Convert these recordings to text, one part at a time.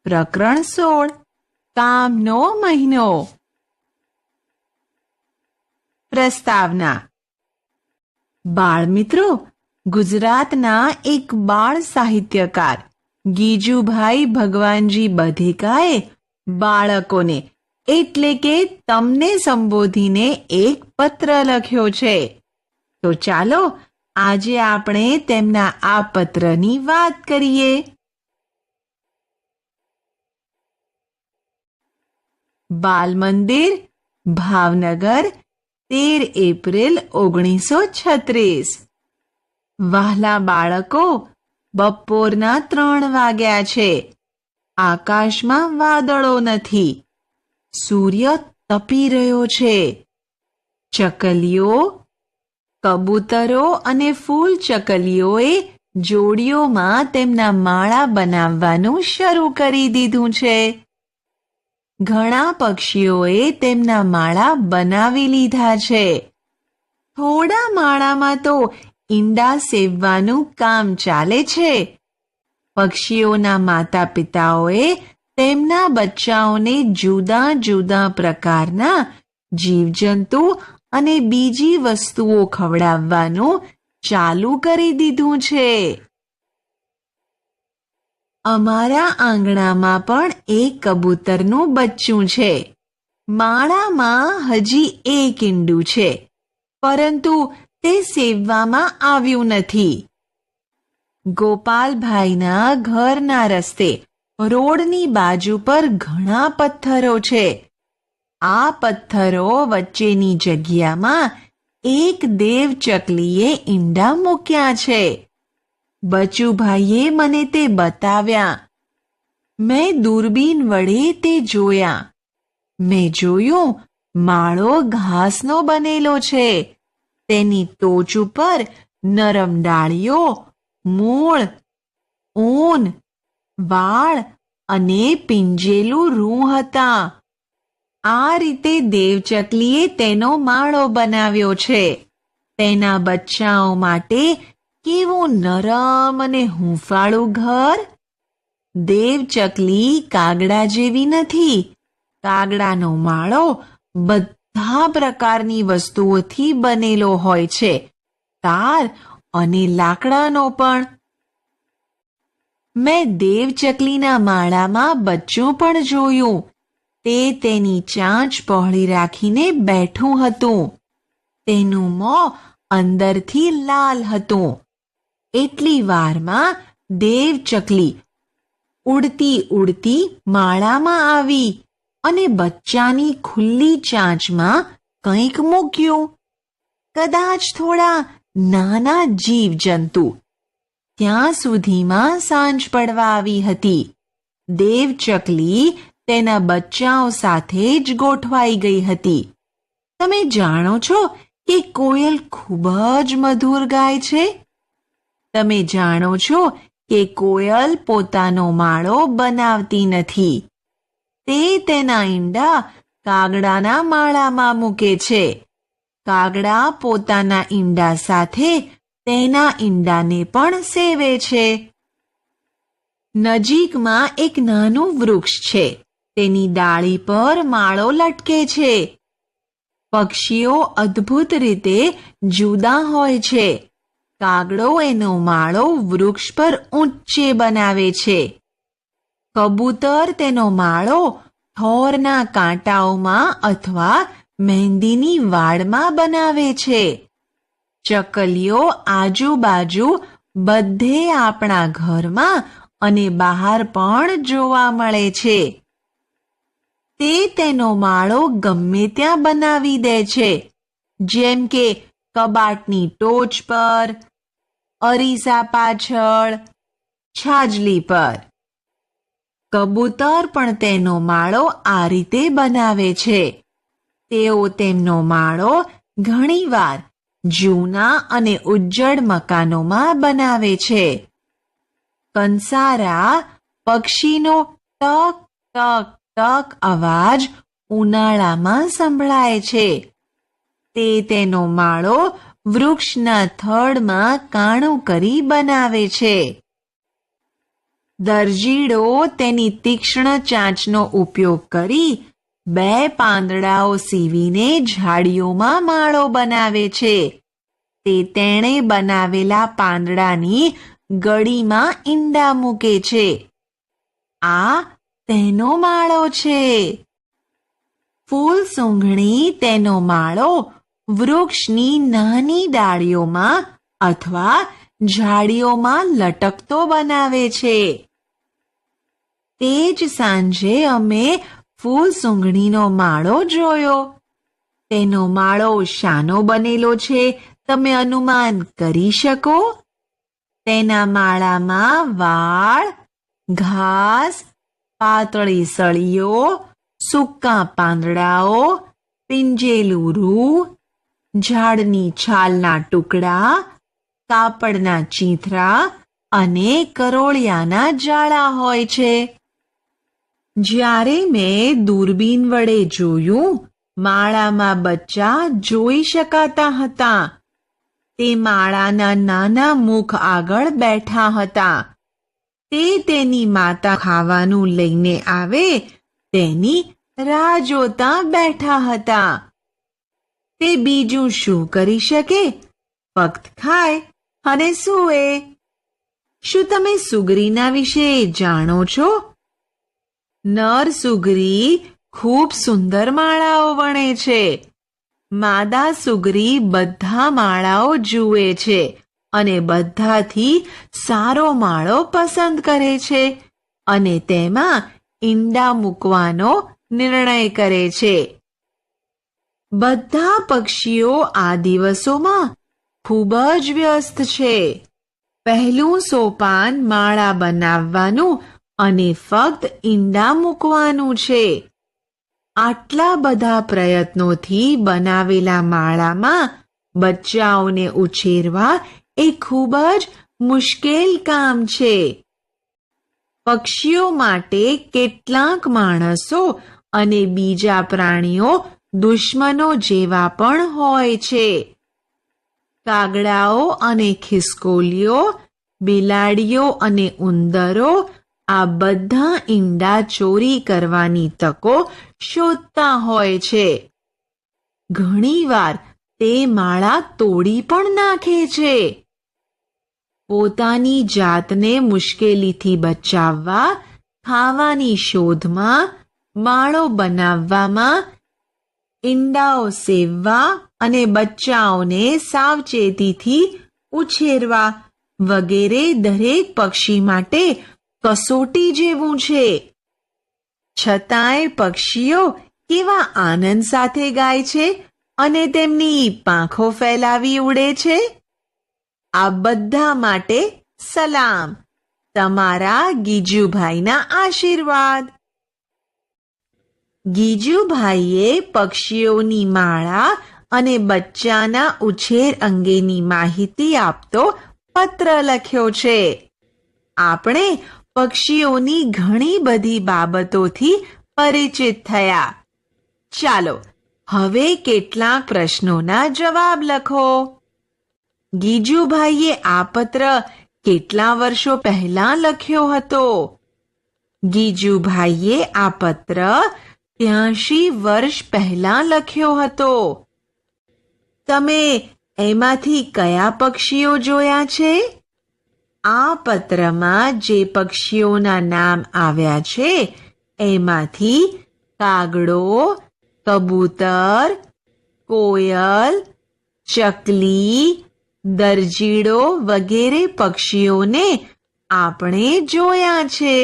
પ્રકરણ 16 કામનો મહિનો. પ્રસ્તાવના. બાળમિત્રો, ગુજરાતના એક બાળ સાહિત્યકાર ગીજુભાઈ ભગવાનજી બધેકાએ બાળકોને એટલે કે તમને સંબોધીને એક પત્ર લખ્યો છે. તો ચાલો આજે આપણે તેમના આ પત્રની વાત કરીએ. બાલ મંદિર, ભાવનગર, 13 એપ્રિલ 1936. વહાલા બાળકો, બપોરના 3 વાગ્યા છે. આકાશમાં વાદળો નથી. સૂર્ય તપી રહ્યો છે. ચકલીઓ, કબૂતરો અને ફૂલ ચકલીઓએ જોડીઓમાં તેમના માળા બનાવવાનું શરૂ કરી દીધું છે. ઘણા પક્ષીઓએ તેમના માળા બનાવી લીધા છે. થોડા માળામાં તો ઈંડા સેવવાનું કામ ચાલે છે. પક્ષીઓના માતા પિતાઓએ તેમના બચ્ચાઓને જુદા જુદા પ્રકારના જીવજંતુ અને બીજી વસ્તુઓ ખવડાવવાનું ચાલુ કરી દીધું છે. અમારા આંગણામાં પણ એક કબૂતરનું બચ્ચું છે. માળામાં હજી એક ઈંડું છે, પરંતુ તે સેવવામાં આવ્યું નથી. ગોપાલભાઈના ઘરના રસ્તે રોડની બાજુ પર ઘણા પથ્થરો છે. આ પથ્થરો વચ્ચેની જગ્યામાં એક દેવ ચકલીએ ઈંડા મૂક્યા છે. બચુભાઈએ મને તે બતાવ્યા. મેં દૂરબીન વડે તે જોયા. મેં જોયું માળો ઘાસનો બનેલો છે. તેની ટોચ ઉપર નરમ ડાળીઓ, મૂળ, ઊન, વાળ અને પીંજેલું રૂં હતા. આ રીતે દેવચકલીએ તેનો માળો બનાવ્યો છે. તેના બચ્ચાઓ માટે કેવું નરમ અને હૂંફાળું ઘર! દેવચકલી કાગડા જેવી નથી. કાગડાનો માળો બધા પ્રકારની વસ્તુઓથી બનેલો હોય છે, તાર અને લાકડાનો પણ. મેં દેવચકલીના માળામાં બચ્ચું પણ જોયું. તે તેની ચાંચ પહોળી રાખીને બેઠું હતું. તેનું મોં અંદરથી લાલ હતું. એટલી વારમાં દેવચકલી ઉડતી ઉડતી માળામાં આવી અને બચ્ચાની ખુલ્લી ચાંચમાં કંઈક મૂક્યું. કદાચ થોડા નાના જીવજંતુ. ત્યાં સુધીમાં સાંજ પડવા આવી હતી. દેવચકલી તેના બચ્ચાઓ સાથે જ ગોઠવાઈ ગઈ હતી. તમે જાણો છો કે કોયલ ખૂબ જ મધુર ગાય છે. તમે જાણો છો કે કોયલ પોતાનો માળો બનાવતી નથી. તે તેના ઈંડા કાગડાના માળામાં મૂકે છે. કાગડા પોતાના ઈંડા સાથે તેના ઈંડાને પણ સેવે છે. નજીકમાં એક નાનું વૃક્ષ છે. તેની ડાળી પર માળો લટકે છે. પક્ષીઓ અદ્ભુત રીતે જુદા હોય છે. કાગડો એનો માળો વૃક્ષ પર ઊંચે બનાવે છે. કબૂતર તેનો માળો થોરના કાંટાઓમાં અથવા મહેંદીની વાડમાં બનાવે છે. ચકલીઓ આજુબાજુ બધે આપણા ઘરમાં અને બહાર પણ જોવા મળે છે. તે તેનો માળો ગમે ત્યાં બનાવી દે છે, જેમ કે કબાટની ટોચ પર, અરીસા પાછળ, છાજલી પર. કબૂતર પણ તેનો માળો આ રીતે બનાવે છે. તેઓ તેમનો માળો ઘણીવાર જૂના અને ઉજ્જડ મકાનોમાં બનાવે છે. કંસારા પક્ષીનો ટક ટક ટક અવાજ ઉનાળામાં સંભળાય છે. તે તેનો માળો વૃક્ષના થડમાં કાણું કરી બનાવે છે. દરજીડો તેની તીક્ષ્ણ ચાંચનો ઉપયોગ કરી 2 પાંદડાઓ સીવીને ઝાડીઓમાં માળો બનાવે છે. તે તેણે બનાવેલા પાંદડાની ગળીમાં ઈંડા મૂકે છે. આ તેનો માળો છે. ફૂલ સૂંઘણી તેનો માળો વૃક્ષની નાની ડાળીઓમાં અથવા ઝાડીઓમાં લટકતો બનાવે છે. તે જ સાંજે અમે ફૂલ સૂંઘણીનો માળો જોયો. તેનો માળો શાનો બનેલો છે તમે અનુમાન કરી શકો? તેના માળામાં વાળ, ઘાસ, પાતળી સળીઓ, સૂકા પાંદડાઓ, પીંજેલું રૂ, ઝાડની છાલના ટુકડા, કાપડના ચીંથરા અને કરોળિયાના જાળા હોય છે. જ્યારે મેં દૂરબીન વડે જોયું, માળામાં બચ્ચા જોઈ શકાતા હતા. તે માળાના નાના મુખ આગળ બેઠા હતા. તે તેની માતા ખાવાનું લઈને આવે તેની રાહ જોતા બેઠા હતા. તે બીજું શું કરી શકે? ફક્ત ખાય અને સૂવે. શું તમે સુગરીના વિશે જાણો છો? નર સુગરી ખૂબ સુંદર માળાઓ વણે છે. માદા સુગરી બધા માળાઓ જુએ છે અને બધાથી સારો માળો પસંદ કરે છે અને તેમાં ઈંડા મૂકવાનો નિર્ણય કરે છે. બધા પક્ષીઓ આ દિવસોમાં ખૂબ જ વ્યસ્ત છે. પહેલું સોપાન માળા બનાવવાનું અને ફક્ત ઈંડા મૂકવાનું છે. આટલા બધા પ્રયત્નોથી બનાવેલા માળામાં બચ્ચાઓને ઉછેરવા એ ખૂબ જ મુશ્કેલ કામ છે. પક્ષીઓ માટે કેટલાક માણસો અને બીજા પ્રાણીઓ દુશ્મનો જેવા પણ હોય છે. કાગડાઓ અને ખિસકોલીઓ, બિલાડીઓ અને ઉંદરો આ બધા ઈંડા ચોરી કરવાની તકો શોધતા હોય છે. ઘણીવાર તે માળા તોડી પણ નાખે છે. પોતાની જાતને મુશ્કેલીથી બચાવવા, ખાવાની શોધમાં, માળો બનાવવામાં, ઈંડાઓ સેવવા અને બચ્ચાઓને સાવચેતીથી ઉછેરવા વગેરે દરેક પક્ષી માટે કસોટી જેવું છે. છતાંય પક્ષીઓ કેવા આનંદ સાથે ગાય છે અને તેમની પાંખો ફેલાવી ઉડે છે. આ બધા માટે સલામ. તમારા ગીજુભાઈના આશીર્વાદ. ગીજુભાઈએ પક્ષીઓની માળા અને બચ્ચાના ઉછેર અંગેની માહિતી આપતો પત્ર લખ્યો છે. આપણે પક્ષીઓની ઘણી બધી બાબતોથી પરિચિત થયા. ચાલો હવે કેટલાક પ્રશ્નોના જવાબ લખો. ગીજુભાઈએ આ પત્ર કેટલા વર્ષો પહેલા લખ્યો હતો? ગીજુભાઈએ આ પત્ર 83 વર્ષ પહેલા લખ્યો હતો. તમે એમાંથી કયા પક્ષીઓ જોયા છે? આ પત્રમાં જે પક્ષીઓના નામ આવ્યા છે એમાંથી કાગડો, કબૂતર, કોયલ, ચકલી, દરજીડો વગેરે પક્ષીઓને આપણે જોયા છે.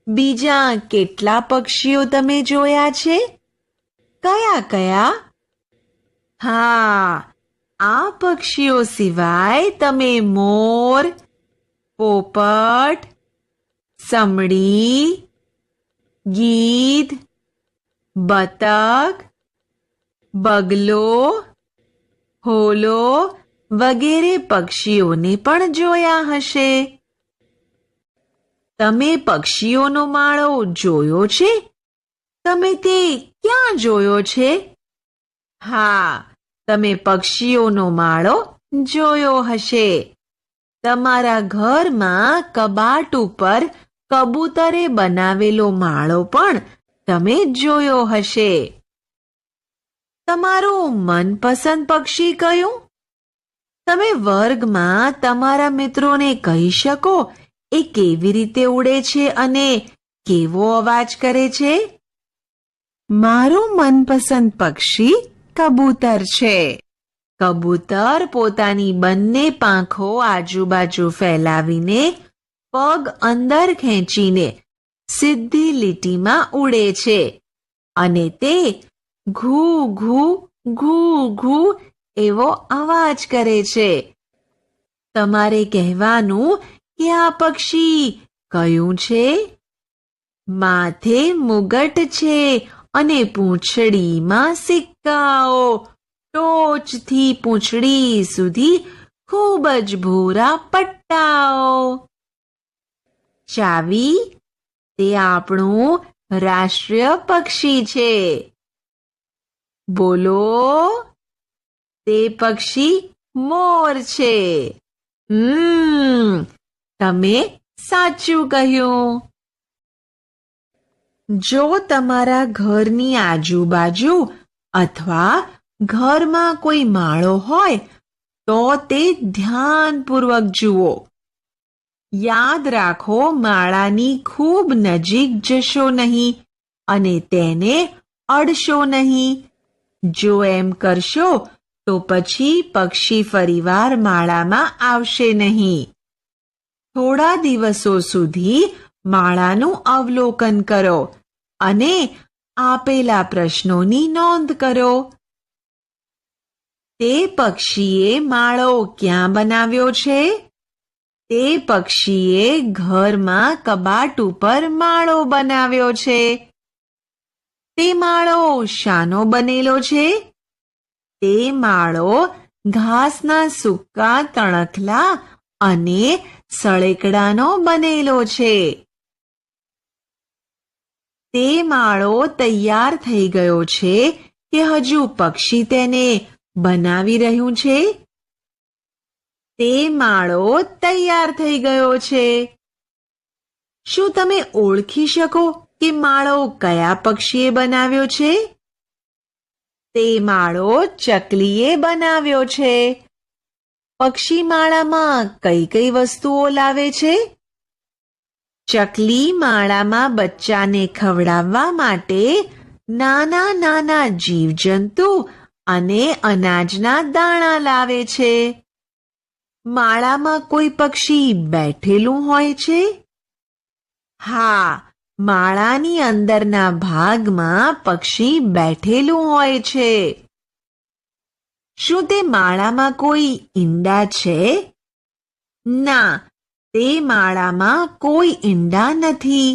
બીજા કેટલા પક્ષીઓ તમે જોયા છે? કયા કયા? હા, આ પક્ષીઓ સિવાય તમે મોર, પોપટ, સમડી, ગીધ, બતક, બગલો, હોલો વગેરે પક્ષીઓને પણ જોયા હશે. તમે પક્ષીઓનો માળો જોયો છે? તમે તે ક્યાં જોયો છે? હા, તમે પક્ષીઓનો માળો જોયો હશે. તમારા ઘરમાં કબાટ ઉપર કબૂતરે બનાવેલો માળો પણ તમે જોયો હશે. તમારું મનપસંદ પક્ષી કયું? તમે વર્ગમાં તમારા મિત્રોને કહી શકો એ કેવી રીતે ઉડે છે અને કેવો અવાજ કરે છે? મારું મનપસંદ પક્ષી કબૂતર છે. કબૂતર પોતાની બંને પાંખો આજુબાજુ ફેલાવીને પગ અંદર ખેંચીને સીધી લીટીમાં ઉડે છે અને તે ઘૂ ઘૂ ઘૂ ઘૂ એવો અવાજ કરે છે. તમારે કહેવાનું કે આ પક્ષી કયું છે? માથે મુગટ છે અને પૂંછડીમાં સિક્કાઓ, ટોચથી પૂંછડી સુધી ખૂબ જ ભૂરા પટ્ટાઓ. ચાવી, તે આપણું રાષ્ટ્રીય પક્ષી છે. બોલો, તે પક્ષી મોર છે. તમે સાચું કહ્યું. જો તમારા ઘરની આજુબાજુ અથવા ઘરમાં કોઈ માળો હોય તો તે ધ્યાનપૂર્વક જુઓ. યાદ રાખો, માળાની ખૂબ નજીક જશો નહીં અને તેને અડશો નહીં. જો એમ કરશો તો પછી પક્ષી ફરીવાર માળામાં આવશે નહીં. થોડા દિવસો સુધી માળાનું અવલોકન કરો અને આપેલા પ્રશ્નોની નોંધ કરો. તે પક્ષીએ માળો ક્યાં બનાવ્યો છે? તે પક્ષીએ ઘરમાં કબાટ ઉપર માળો બનાવ્યો છે. તે માળો શાનો બનેલો છે? તે માળો ઘાસના સૂકા તણખલા અને સળેકડાનો બનેલો છે. તે માળો તૈયાર થઈ ગયો છે કે હજુ પક્ષી તેને બનાવી રહ્યું છે? તે માળો તૈયાર થઈ ગયો છે. શું તમે ઓળખી શકો કે માળો કયા પક્ષીએ બનાવ્યો છે? તે માળો ચકલીએ બનાવ્યો છે. પક્ષી માળામાં કઈ કઈ વસ્તુઓ લાવે છે? ચકલી માળામાં બચ્ચાને ખવડાવવા માટે નાના નાના જીવજંતુ અને અનાજના દાણા લાવે છે. માળામાં કોઈ પક્ષી બેઠેલું હોય છે? હા, માળાની અંદરના ભાગમાં પક્ષી બેઠેલું હોય છે. શું તે માળામાં કોઈ ઈંડા છે? ના, તે માળામાં કોઈ ઈંડા નથી.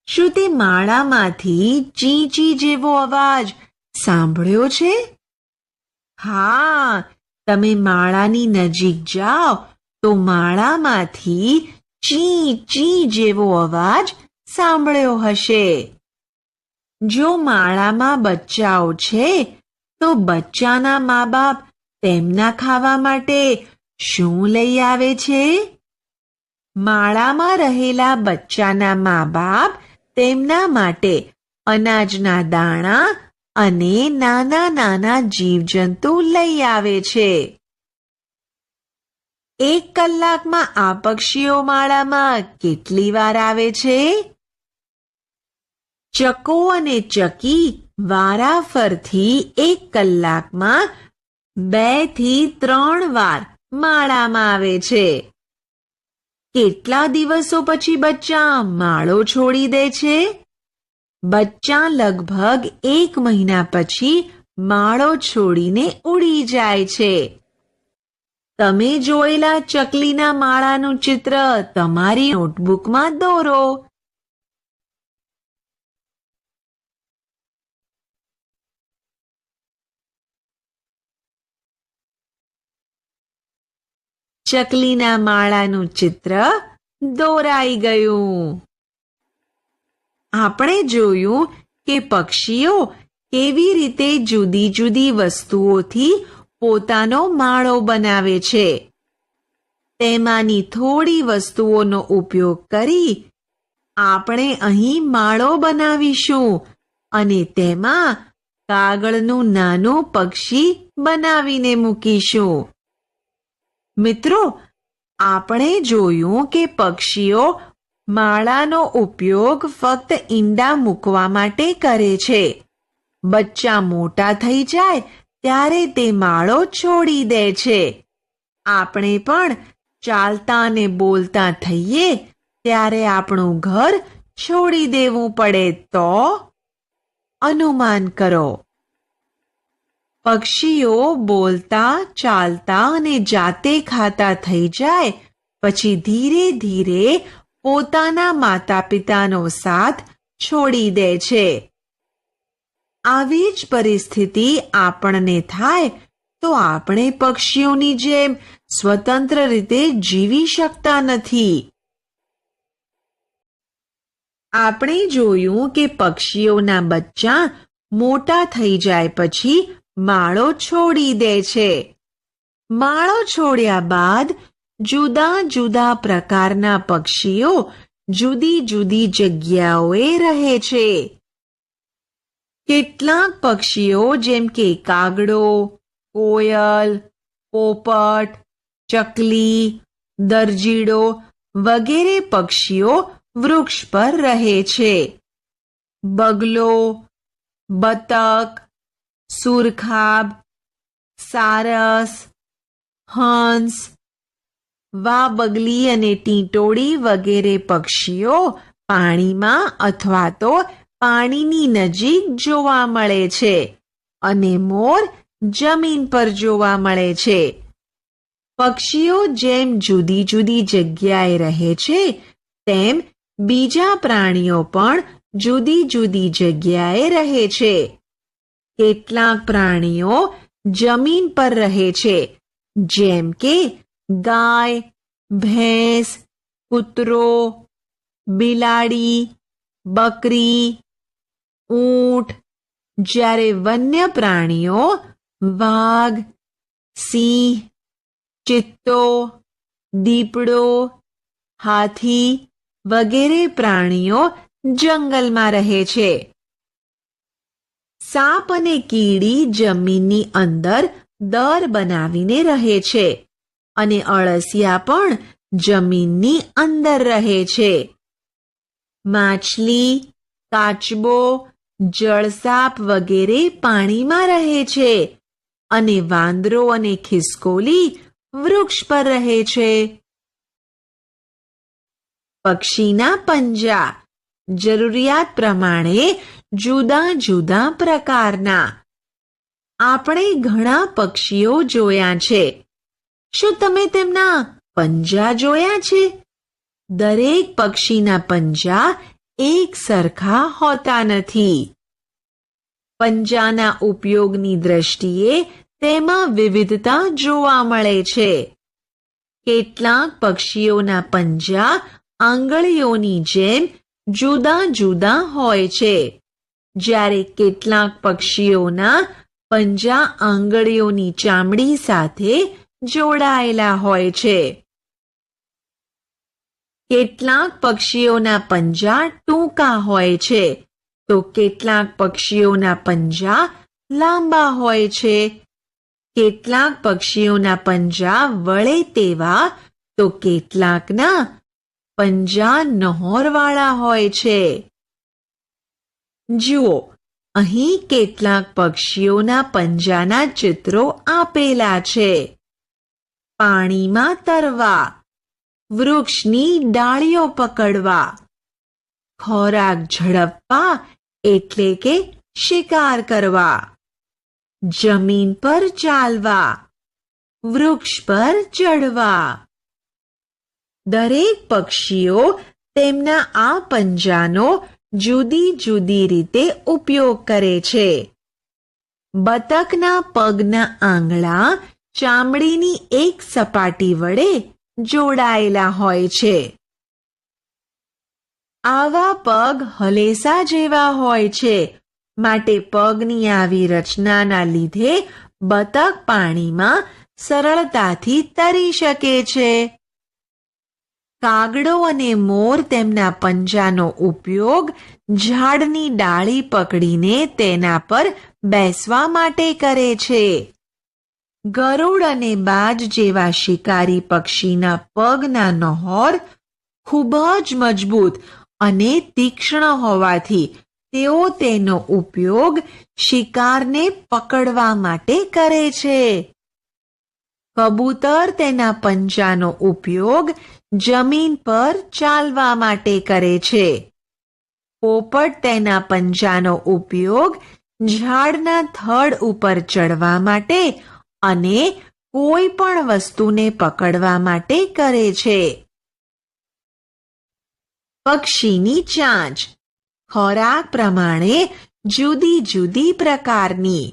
શું તે માળામાંથી ચી ચી જેવો અવાજ સાંભળ્યો છે? હા, તમે માળાની નજીક જાઓ તો માળામાંથી ચી ચી જેવો અવાજ સાંભળ્યો હશે. જો માળામાં બચ્ચાઓ છે તો બચ્ચાના મા બાપ તેમના ખાવા માટે શું લઈ આવે છે? માળામાં રહેલા બચ્ચાના મા બાપ તેમના માટે અનાજના દાણા અને નાના નાના જીવજંતુ લઈ આવે છે. 1 કલાકમાં આ પક્ષીઓ માળામાં કેટલી વાર આવે છે? ચકો અને ચકી વારાફરથી 1 કલાકમાં 2 થી 3 વાર માળામાં આવે છે. કેટલા દિવસો પછી બચ્ચા માળો છોડી દે છે? બચ્ચા લગભગ 1 મહિના પછી માળો છોડીને ઉડી જાય છે. તમે જોયેલા ચકલીના માળાનું ચિત્ર તમારી નોટબુકમાં દોરો. ચકલીના માળાનું ચિત્ર દોરાઈ ગયું. આપણે જોયું કે પક્ષીઓ કેવી રીતે જુદી જુદી વસ્તુઓથી પોતાનો માળો બનાવે છે. તેમાંની થોડી વસ્તુઓનો ઉપયોગ કરી આપણે અહીં માળો બનાવીશું અને તેમાં કાગળનું નાનું પક્ષી બનાવીને મૂકીશું. મિત્રો, આપણે જોયું કે પક્ષીઓ માળાનો ઉપયોગ ફક્ત ઈંડા મૂકવા માટે કરે છે. બચ્ચા મોટા થઈ જાય ત્યારે તે માળો છોડી દે છે. આપણે પણ ચાલતા અને બોલતા થઈએ ત્યારે આપણું ઘર છોડી દેવું પડે તો? અનુમાન કરો. પક્ષીઓ બોલતા, ચાલતા અને જાતે ખાતા થઈ જાય પછી ધીરે ધીરે પોતાના માતા પિતાનો સાથ છોડી દે છે. આવી જ પરિસ્થિતિ આપણને થાય તો આપણે પક્ષીઓની જેમ સ્વતંત્ર રીતે જીવી શકતા નથી. આપણે જોયું કે પક્ષીઓના બચ્ચા મોટા થઈ જાય પછી માળો છોડી દે છે. માળો છોડ્યા બાદ જુદા જુદા પ્રકારના પક્ષીઓ જુદી જુદી જગ્યાઓએ રહે છે. કેટલાક પક્ષીઓ જેમ કે કાગડો, કોયલ, પોપટ, ચકલી, દરજીડો વગેરે પક્ષીઓ વૃક્ષ પર રહે છે. બગલો, બતક, સુરખાબ, સારસ, હંસ, વાબગલી અને ટીટોળી વગેરે પક્ષીઓ પાણીમાં અથવા તો પાણીની નજીક જોવા મળે છે અને મોર જમીન પર જોવા મળે છે. પક્ષીઓ જેમ જુદી જુદી જગ્યાએ રહે છે તેમ બીજા પ્રાણીઓ પણ જુદી જુદી જગ્યાએ રહે છે. કેટલાક પ્રાણીઓ જમીન પર રહે છે જેમ કે ગાય, ભેંસ, કૂતરો, બિલાડી, બકરી, ઊંટ, જ્યારે વન્ય પ્રાણીઓ વાઘ, સિંહ, ચિત્તો, દીપડો, હાથી વગેરે પ્રાણીઓ જંગલમાં રહે છે. સાપ અને કીડી જમીનની અંદર દર બનાવીને રહે છે અને અળસિયા પણ જમીનની અંદર રહે છે. માછલી, કાચબો, જળસાપ વગેરે પાણીમાં રહે છે અને વાંદરો અને ખિસકોલી વૃક્ષ પર રહે છે. પક્ષીના પંજા જરૂરિયાત પ્રમાણે જુદા જુદા પ્રકારના. આપણે ઘણા પક્ષીઓ જોયા છે. શું તમે તેમના પંજા જોયા છે? દરેક પક્ષીના પંજા એક સરખા હોતા નથી. પંજાના ઉપયોગની દ્રષ્ટિએ તેમાં વિવિધતા જોવા મળે છે. કેટલાક પક્ષીઓના પંજા આંગળીઓની જેમ જુદા જુદા હોય છે, જ્યારે કેટલાક પક્ષીઓના પંજા આંગળીઓની ચામડી સાથે જોડાયેલા હોય છે. કેટલાક પક્ષીઓના પંજા ટૂંકા હોય છે તો કેટલાક પક્ષીઓના પંજા લાંબા હોય છે. કેટલાક પક્ષીઓના પંજા વળે તેવા તો કેટલાકના પંજા નહોરવાળા હોય છે. જુઓ, અહીં કેટલાક પક્ષીઓના પંજાના ચિત્રો આપેલા છે. પાણીમાં તરવા, વૃક્ષની ડાળીઓ પકડવા, ખોરાક ઝડપવા એટલે કે શિકાર કરવા, જમીન પર ચાલવા, વૃક્ષ પર ચડવા. દરેક પક્ષીઓ તેમના આ પંજાનો જુદી જુદી રીતે ઉપયોગ કરે છે. બતકના પગના આંગળા ચામડીની એક સપાટી વડે જોડાયેલા હોય છે. આવા પગ હલેસા જેવા હોય છે, માટે પગની આવી રચનાના લીધે બતક પાણીમાં સરળતાથી તરી શકે છે. કાગડો અને મોર તેમના પંજાનો ઉપયોગ ઝાડની ડાળી પકડીને તેના પર બેસવા માટે કરે છે. ગરુડ અને બાજ જેવા શિકારી પક્ષીના પગના નહોર ખૂબ જ મજબૂત અને તીક્ષ્ણ હોવાથી તેઓ તેનો ઉપયોગ શિકારને પકડવા માટે કરે છે. કબૂતર તેના પંજાનો ઉપયોગ જમીન પર ચાલવા માટે કરે છે. પોપટ તેના પંજાનો ઉપયોગ ઝાડના થડ ઉપર ચડવા માટે અને કોઈ પણ વસ્તુને પકડવા માટે કરે છે. પક્ષીની ચાંચ ખોરાક પ્રમાણે જુદી જુદી પ્રકારની.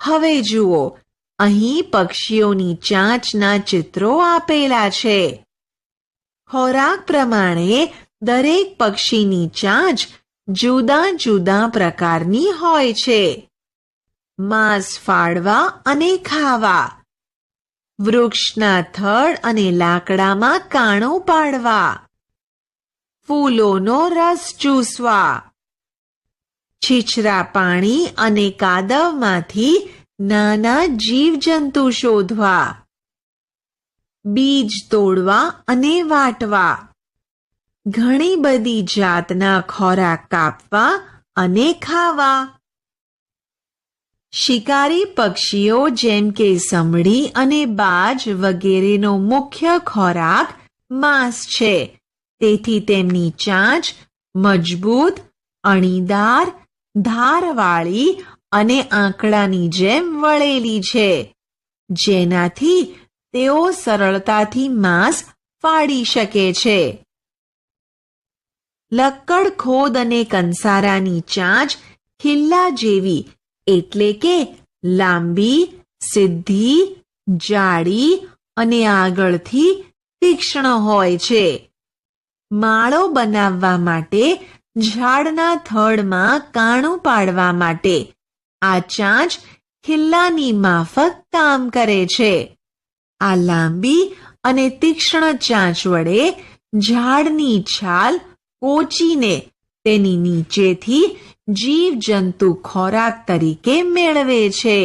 હવે જુઓ, અહીં પક્ષીઓની ચાંચના ચિત્રો આપેલા છે. ખોરાક પ્રમાણે દરેક પક્ષીની ચાંચ જુદા જુદા પ્રકારની હોય છે. માંસ ફાડવા અને ખાવા, વૃક્ષના થડ અને લાકડામાં કાણું પાડવા, ફૂલોનો રસ ચૂસવા, છીછરા પાણી અને કાદવમાંથી નાના જીવજંતુ શોધવા, બીજ તોડવા અને વાટવા, ઘણી બધી જાતના ખોરાક કાપવા અને ખાવા. શિકારી પક્ષીઓ જેમ કે સમડી અને બાજ વગેરેનો મુખ્ય ખોરાક માંસ છે. તેથી તેમની ચાંચ મજબૂત, અણીદાર, ધારવાળી અને આંકડાની જેમ વળેલી છે, જેનાથી તેઓ સરળતાથી માંસ ફાડી શકે છે. લક્કડખોદ અને કંસારાની ચાંચ ખિલ્લા જેવી એટલે કે લાંબી, સીધી, જાડી અને આગળથી તીક્ષ્ણ હોય છે. માળો બનાવવા માટે ઝાડના થડમાં કાણું પાડવા માટે આ ચાંચ ખિલ્લાની માફક કામ કરે છે. આ લાંબી અને તીક્ષ્ણ ચાંચ વડે ઝાડની છાલ કોચીને તેની નીચેથી જીવજંતુ ખોરાક તરીકે મેળવે છે.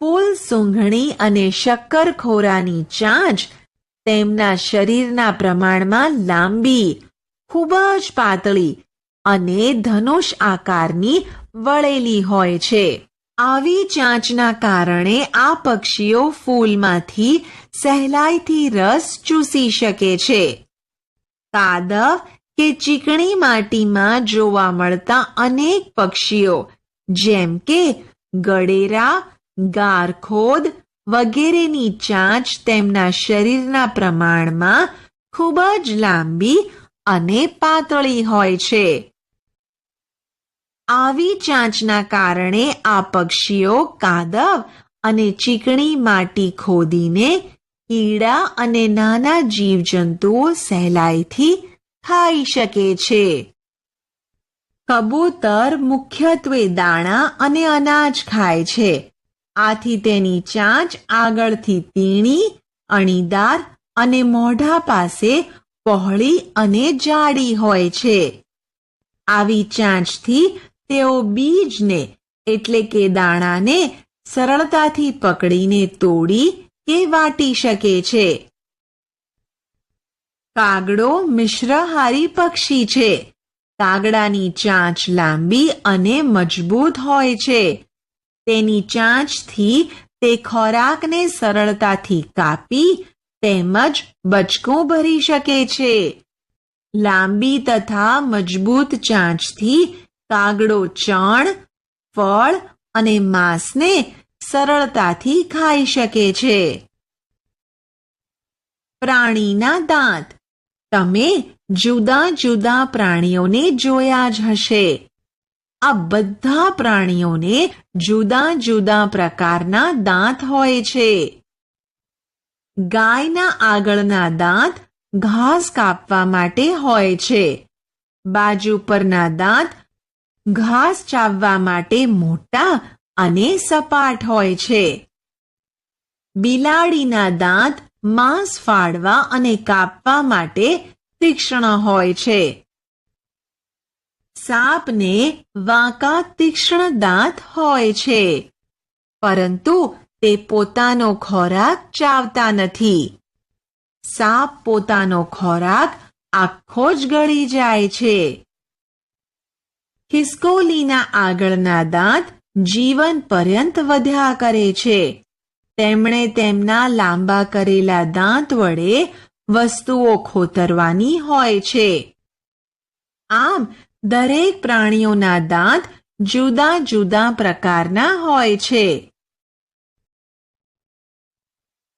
ફૂલ સૂંઘણી અને શક્કરખોરાની ચાંચ તેમના શરીરના પ્રમાણમાં લાંબી, ખૂબ જ પાતળી અને ધનુષ આકારની વળેલી હોય છે. આવી ચાંચના કારણે આ પક્ષીઓ ફૂલમાંથી સહેલાઈથી રસ ચૂસી શકે છે. કાદવ કે ચીકણી માટીમાં જોવા મળતા અનેક પક્ષીઓ જેમ કે ગળેરા, ગારખોદ વગેરેની ચાંચ તેમના શરીરના પ્રમાણમાં ખૂબ જ લાંબી અને પાતળી હોય છે. આવી ચાંચના કારણે આ પક્ષીઓ કાદવ અને ચીકણી માટી ખોદીને કીડા અને નાના જીવજંતુઓ સહેલાઈથી ખાઈ શકે છે. કબૂતર મુખ્યત્વે દાણા અને અનાજ ખાય છે. આથી તેની ચાંચ આગળથી તીણી, અણીદાર અને મોઢા પાસે પહોળી અને જાડી હોય છે. આવી ચાંચથી તેઓ બીજને એટલે કે દાણાને સરળતાથી પકડીને તોડી કે વાટી શકે છે. કાગડો મિશ્રહારી પક્ષી છે. કાગડાની ચાંચ લાંબી અને મજબૂત હોય છે. તેની ચાંચથી તે ખોરાકને સરળતાથી કાપી તેમજ બચકું ભરી શકે છે. લાંબી તથા મજબૂત ચાંચથી કાગડો ચણ, ફળ અને માંસને સરળતાથી ખાઈ શકે છે. પ્રાણીના દાંત. તમે જુદા જુદા પ્રાણીઓને જોયા જ હશે. આ બધા પ્રાણીઓને જુદા જુદા પ્રકારના દાંત હોય છે. ગાયના આગળના દાંત ઘાસ કાપવા માટે હોય છે. બાજુ પરના દાંત ઘાસ ચાવવા માટે મોટા અને સપાટ હોય છે. બિલાડીના દાંત માંસ ફાડવા અને કાપવા માટે તીક્ષ્ણ હોય છે. સાપને વાંકા તીક્ષ્ણ દાંત હોય છે, પરંતુ તે પોતાનો ખોરાક ચાવતા નથી. સાપ પોતાનો ખોરાક આખો જ ગળી જાય છે. ખિસકોલીના આગળના દાંત જીવન પર્યંત વધ્યા કરે છે. તેમણે તેમના લાંબા કરેલા દાંત વડે વસ્તુઓ ખોતરવાની હોય છે. આમ દરેક પ્રાણીઓના દાંત જુદા જુદા પ્રકારના હોય છે.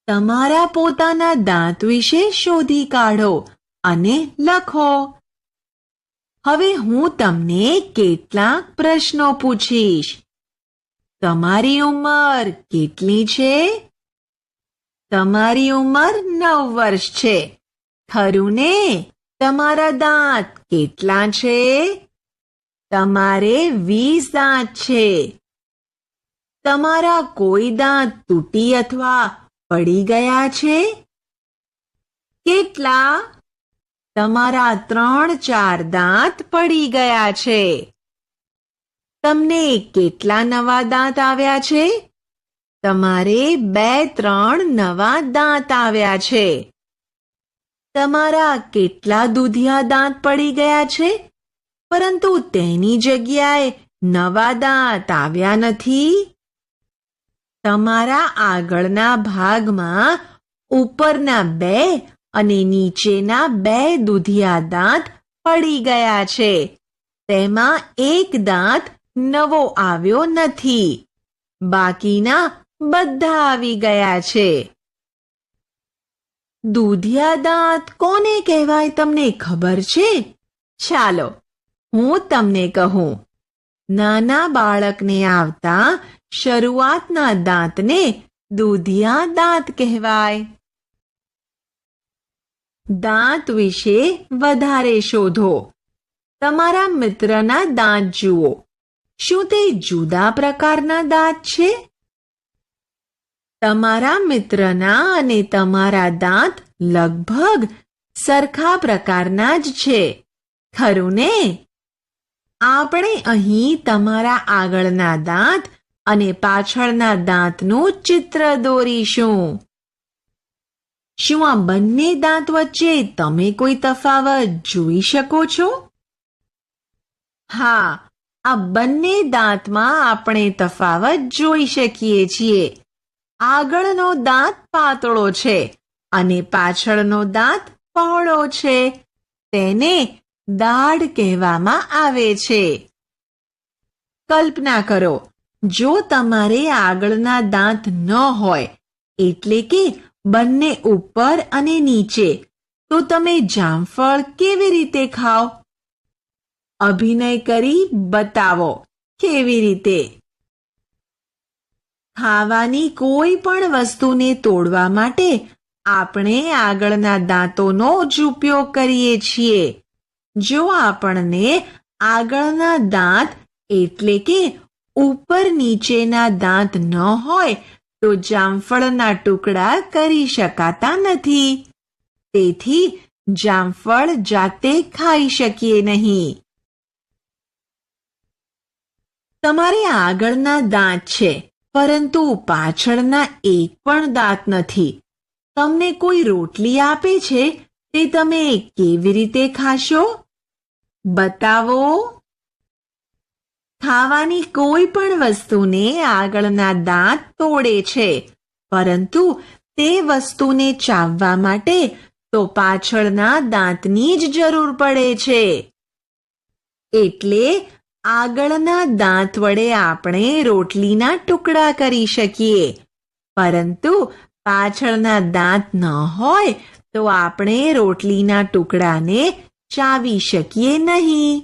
તમારા પોતાના દાંત વિશે શોધી કાઢો અને લખો. હવે હું તમને કેટલાક પ્રશ્નો પૂછીશ. તમારી ઉંમર કેટલી છે? તમારી ઉંમર 9 વર્ષ છે. ખરું ને? તમારા દાંત કેટલા છે? તમારે 20 દાંત છે. તમારા કોઈ દાંત તૂટી અથવા પડી ગયા છે? કેટલા? તમારા 3-4 દાંત પડી ગયા છે. તમને કેટલા નવા દાંત આવ્યા છે? તમારે 2-3 નવા દાંત આવ્યા છે. તમારા કેટલા દૂધિયા દાંત પડી ગયા છે, પરંતુ તેની જગ્યાએ નવા દાંત આવ્યા નથી? તમારા આગળના ભાગમાં ઉપરના 2 અને નીચેના 2 દૂધિયા દાંત પડી ગયા છે. તેમાં એક દાંત નવો આવ્યો નથી. બાકીના બધા આવી ગયા છે. દૂધિયા દાંત કોને કહેવાય તમને ખબર છે? ચાલો હું તમને કહું. નાના બાળકને આવતા શરૂઆતના દાંતને દૂધિયા દાંત કહેવાય. દાંત વિશે વધારે શોધો. તમારા મિત્રના દાંત જુઓ. શું તે જુદા પ્રકારના દાંત છે? તમારા મિત્રના અને તમારા દાંત લગભગ સરખા પ્રકારના જ છે. ખરું ને? આપણે અહીં તમારા આગળના દાંત અને પાછળના દાંતનું ચિત્ર દોરીશું. શું આ બંને દાંત વચ્ચે તમે કોઈ તફાવત જોઈ શકો છો? હા, આ બંને દાંતમાં આપણે તફાવત જોઈ શકીએ છીએ. આગળનો દાંત પાતળો છે અને પાછળનો દાંત પહોળો છે. તેને દાઢ કહેવામાં આવે છે. કલ્પના કરો, જો તમારે આગળના દાંત ન હોય, એટલે કે બંને ઉપર અને નીચે, તો તમે જામફળ કેવી રીતે ખાઓ? અભિનય કરી બતાવો કેવી રીતે. ખાવાની કોઈ પણ વસ્તુને તોડવા માટે આપણે આગળના દાંતોનો જ ઉપયોગ કરીએ છીએ. જો આપણને આગળના દાંત એટલે કે ઉપર નીચેના દાંત ન હોય તો જામફળના ટુકડા કરી શકાતા નથી. તેથી જામફળ જાતે ખાઈ શકીએ નહીં. તમારે આગળના દાંત છે, પરંતુ પાછળના એક પણ દાંત નથી. તમને કોઈ રોટલી આપે છે, તે તમે કેવી રીતે ખાશો? બતાવો. ખાવાની કોઈ પણ વસ્તુને આગળના દાંત તોડે છે, પરંતુ તે વસ્તુને ચાવવા માટે તો પાછળના દાંતની જ જરૂર પડે છે. એટલે આગળના દાંત વડે આપણે રોટલીના ટુકડા કરી શકીએ, પરંતુ પાછળના દાંત ન હોય તો આપણે રોટલીના ટુકડાને ચાવી શકીએ નહીં.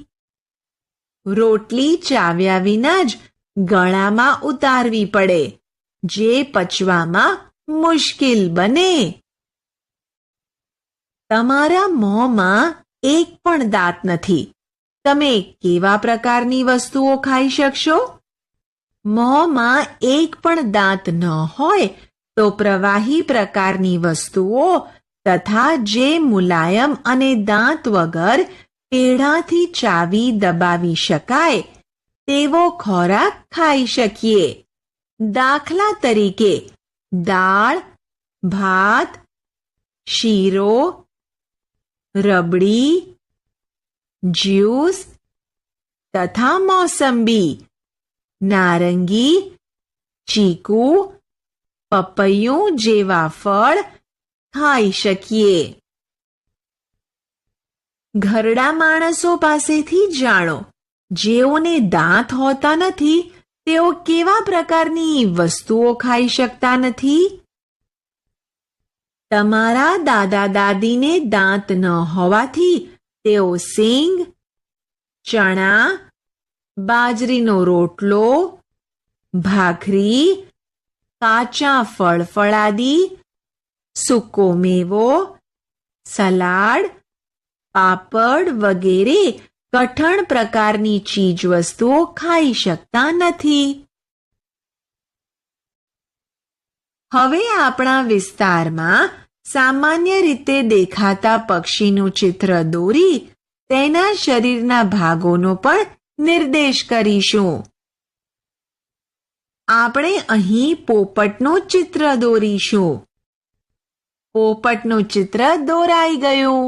રોટલી ચાવ્યા વિના જ ગળામાં ઉતારવી પડે, જે પચવામાં મુશ્કેલ બને. તમારા મોંમાં એક પણ દાંત નથી. તમે કેવા પ્રકારની વસ્તુઓ ખાઈ શકશો? મોંમાં એક પણ દાંત ન હોય તો પ્રવાહી પ્રકારની વસ્તુઓ તથા જે મુલાયમ અને દાંત વગર પેઢાથી ચાવી દબાવી શકાય તેવો ખોરાક ખાઈ શકીએ. દાખલા તરીકે દાળ, ભાત, શીરો, રબડી, જ્યુસ તથા મોસંબી, નારંગી, ચીકુ, પપૈયું જેવા ફળ ખાઈ શકીએ. ઘરડા માણસો પાસેથી જાણો, જેઓને દાંત હોતા નથી તેઓ કેવા પ્રકારની વસ્તુઓ ખાઈ શકતા નથી? તમારા દાદા દાદીને દાંત ન હોવાથી તેઓ સિંગ, ચણા, બાજરીનો રોટલો, ભાખરી, કાચા ફળફળાદી, સૂકો મેવો, સલાડ, પાપડ વગેરે કઠણ પ્રકારની ચીજવસ્તુઓ ખાઈ શકતા નથી. હવે આપણા વિસ્તારમાં સામાન્ય રીતે દેખાતા પક્ષીનું ચિત્ર દોરી તેના શરીરના ભાગોનો પણ નિર્દેશ કરીશું. આપણે અહીં પોપટનું ચિત્ર દોરીશું. પોપટનું ચિત્ર દોરાઈ ગયું.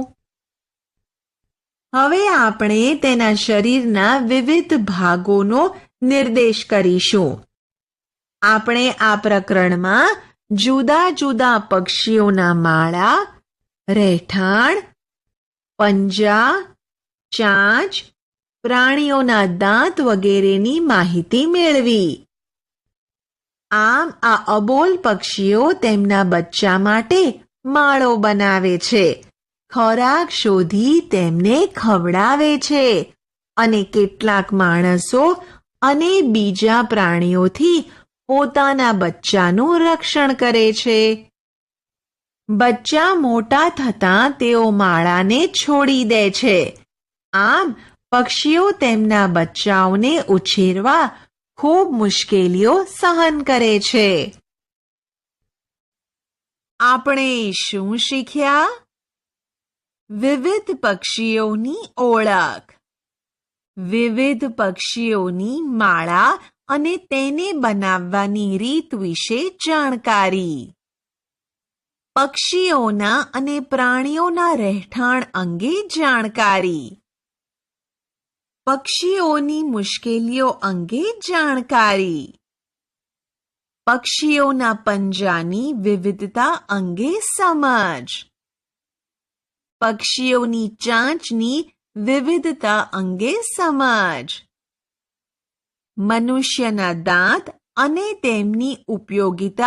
હવે આપણે તેના શરીરના વિવિધ ભાગોનો નિર્દેશ કરીશું. આપણે આ પ્રકરણમાં જુદા જુદા પક્ષીઓના માળા, રહેઠાણ, પંજા, ચાંચ, પ્રાણીઓના દાંત વગેરેની માહિતી મેળવી. આમ આ અબોલ પક્ષીઓ તેમના બચ્ચા માટે માળો બનાવે છે, ખોરાક શોધી તેમને ખવડાવે છે અને કેટલાક માણસો અને બીજા પ્રાણીઓથી પોતાના બચ્ચાનું રક્ષણ કરે છે. બચ્ચા મોટા થતાં તેઓ માળાને છોડી દે છે. આમ પક્ષીઓ તેમના બચ્ચાઓને ઉછેરવા ખૂબ મુશ્કેલીઓ સહન કરે છે. આપણે શું શીખ્યા? વિવિધ પક્ષીઓની ઓળખ, વિવિધ પક્ષીઓની માળા અને તેને બનાવવાની રીત વિશે જાણકારી, પક્ષીઓના અને પ્રાણીઓના રહેઠાણ અંગે જાણકારી, પક્ષીઓની મુશ્કેલીઓ અંગે જાણકારી, પક્ષીઓના પંજાની વિવિધતા અંગે સમજ, પક્ષીઓની ચાંચની વિવિધતા અંગે સમજ, મનુષ્યના દાંત અને તેમની ઉપયોગિતા